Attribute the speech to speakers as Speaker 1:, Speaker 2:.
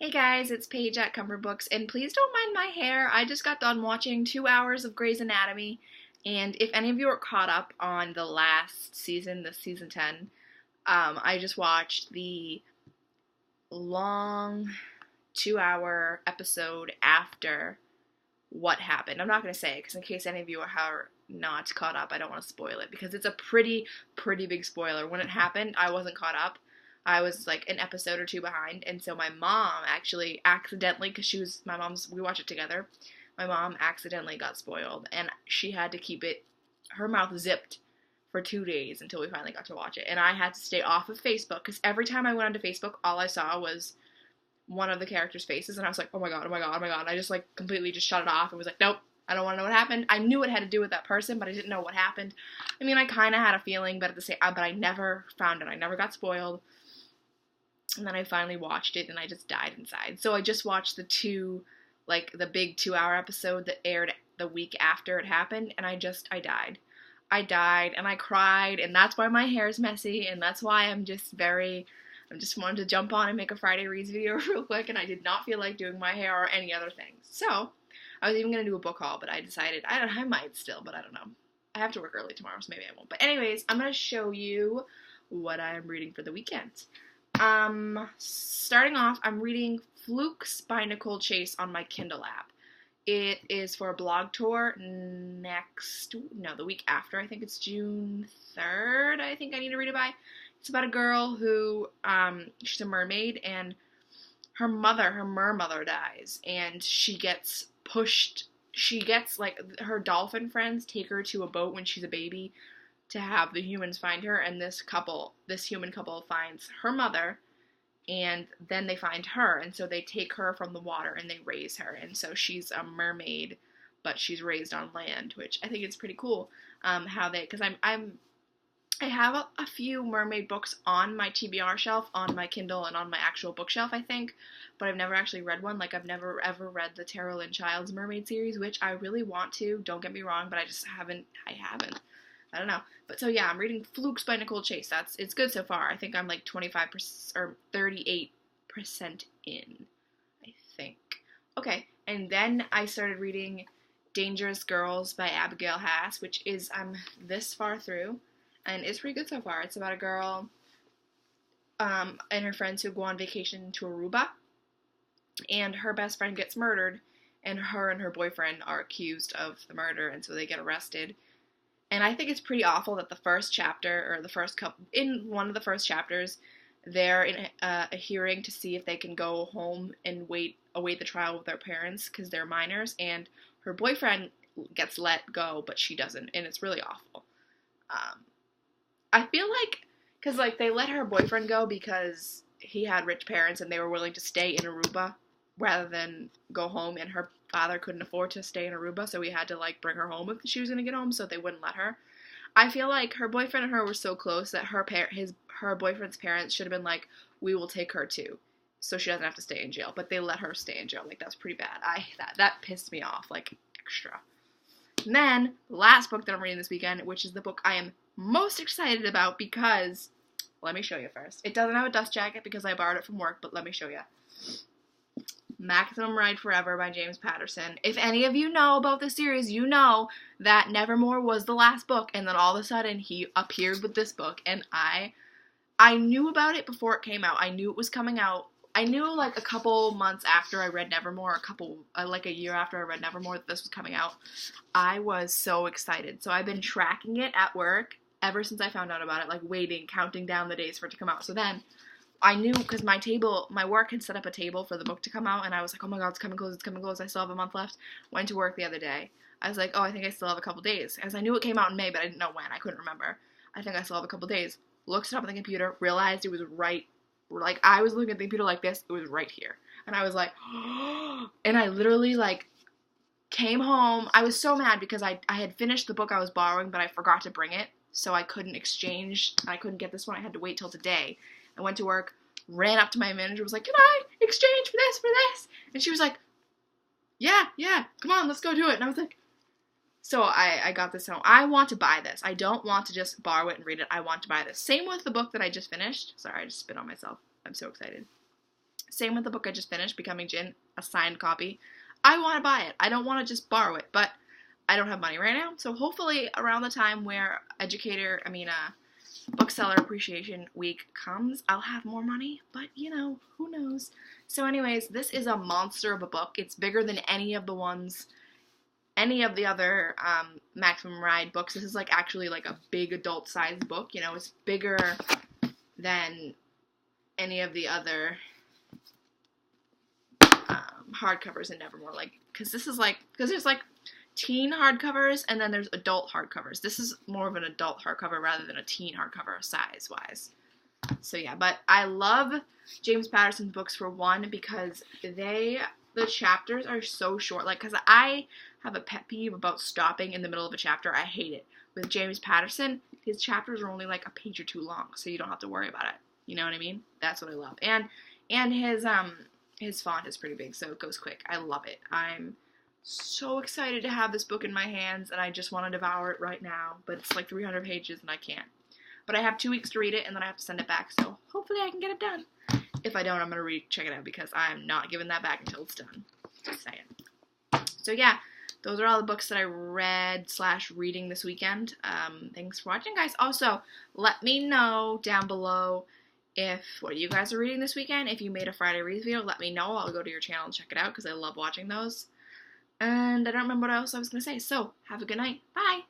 Speaker 1: Hey guys, it's Paige at Comfort Books, and please don't mind my hair. I just got done watching 2 hours of Grey's Anatomy, and if any of you are caught up on the last season, the season 10, I just watched the long 2 hour episode after what happened. I'm not going to say it, because in case any of you are not caught up, I don't want to spoil it, because it's a pretty big spoiler. When it happened, I wasn't caught up. I was like an episode or two behind, and so my mom actually accidentally, because we watch it together, my mom accidentally got spoiled, and she had to keep her mouth zipped for 2 days until we finally got to watch it, and I had to stay off of Facebook, because every time I went onto Facebook, all I saw was one of the characters' faces, and I was like, oh my god, and I just like completely just shut it off, and was like, nope, I don't want to know what happened. I knew it had to do with that person, but I didn't know what happened. I mean, I kind of had a feeling, but I never found it. I never got spoiled. And then I finally watched it, and I just died inside. So I just watched the big 2 hour episode that aired the week after it happened, and I died. I died, and I cried, and that's why my hair is messy, and that's why I'm just wanted to jump on and make a Friday Reads video real quick, and I did not feel like doing my hair or any other things. So, I was even going to do a book haul, but I decided, I might still, but I don't know. I have to work early tomorrow, so maybe I won't. But anyways, I'm going to show you what I am reading for the weekend. Starting off, I'm reading Flukes by Nicole Chase on my Kindle app. It is for a blog tour the week after. I think it's June 3rd, I think I need to read it by. It's about a girl who, she's a mermaid, and her mermother dies, and her dolphin friends take her to a boat when she's a baby to have the humans find her, and this human couple finds her mother, and then they find her, and so they take her from the water and they raise her, and so she's a mermaid, but she's raised on land, which I think is pretty cool. Because I have a few mermaid books on my TBR shelf, on my Kindle, and on my actual bookshelf, I think, but I've never actually read one. Like, I've never ever read the Tara Lynn Child's mermaid series, which I really want to, don't get me wrong, but I haven't. I don't know. But so yeah, I'm reading Flukes by Nicole Chase. It's good so far. I think I'm like 25% or 38% in, I think. Okay, and then I started reading Dangerous Girls by Abigail Haas, which is, I'm this far through, and it's pretty good so far. It's about a girl and her friends who go on vacation to Aruba, and her best friend gets murdered, and her boyfriend are accused of the murder, and so they get arrested. And I think it's pretty awful that the first chapter, or the first couple, in one of the first chapters, they're in a hearing to see if they can go home and await the trial with their parents, because they're minors, and her boyfriend gets let go, but she doesn't, and it's really awful. I feel like, because like they let her boyfriend go because he had rich parents and they were willing to stay in Aruba rather than go home, and her father couldn't afford to stay in Aruba, so he had to like bring her home if she was going to get home, so they wouldn't let her. I feel like her boyfriend and her were so close that her boyfriend's parents should have been like, we will take her too, so she doesn't have to stay in jail, but they let her stay in jail. Like, that's pretty bad. That pissed me off, like, extra. And then, the last book that I'm reading this weekend, which is the book I am most excited about, because, let me show you first. It doesn't have a dust jacket because I borrowed it from work, but let me show you. Maximum Ride Forever by James Patterson. If any of you know about this series, you know that Nevermore was the last book, and then all of a sudden he appeared with this book, and I knew about it before it came out. I knew it was coming out. I knew like a couple months after I read Nevermore, like a year after I read Nevermore, that this was coming out. I was so excited. So I've been tracking it at work ever since I found out about it, like waiting, counting down the days for it to come out. So then I knew, because my work had set up a table for the book to come out, and I was like, oh my god, it's coming close, I still have a month left. Went to work the other day. I was like, oh, I think I still have a couple days, as I knew it came out in May, but I didn't know when. I couldn't remember. I think I still have a couple days. Looked it up on the computer, realized it was right, like, I was looking at the computer like this, it was right here. And I was like, oh, and I literally, like, came home. I was so mad because I had finished the book I was borrowing, but I forgot to bring it, so I couldn't get this one. I had to wait till today. I went to work, ran up to my manager, was like, can I exchange for this? And she was like, yeah, come on, let's go do it. And I was like, so I got this home. I want to buy this. I don't want to just borrow it and read it. I want to buy this. Same with the book that I just finished. Sorry, I just spit on myself. I'm so excited. Same with the book I just finished, Becoming Jin, a signed copy. I want to buy it. I don't want to just borrow it, but I don't have money right now. So hopefully around the time where Bookseller Appreciation Week comes, I'll have more money, but who knows. So anyways, this is a monster of a book. It's bigger than any of the other Maximum Ride books. This is like actually like a big adult sized book. It's bigger than any of the other hardcovers in Nevermore. Because there's like teen hardcovers and then there's adult hardcovers. This is more of an adult hardcover rather than a teen hardcover size wise. So yeah, but I love James Patterson's books for one because the chapters are so short. Because I have a pet peeve about stopping in the middle of a chapter. I hate it. With James Patterson, his chapters are only like a page or two long, so you don't have to worry about it. You know what I mean? That's what I love. And his font is pretty big, so it goes quick. I love it. I'm so excited to have this book in my hands, and I just want to devour it right now. But it's like 300 pages, and I can't. But I have 2 weeks to read it, and then I have to send it back, so hopefully I can get it done. If I don't, I'm going to check it out, because I'm not giving that back until it's done. Just saying. So yeah, those are all the books that I read/reading this weekend. Thanks for watching, guys. Also, let me know down below what you guys are reading this weekend. If you made a Friday Reads video, let me know. I'll go to your channel and check it out, because I love watching those. And I don't remember what else I was going to say, so have a good night. Bye!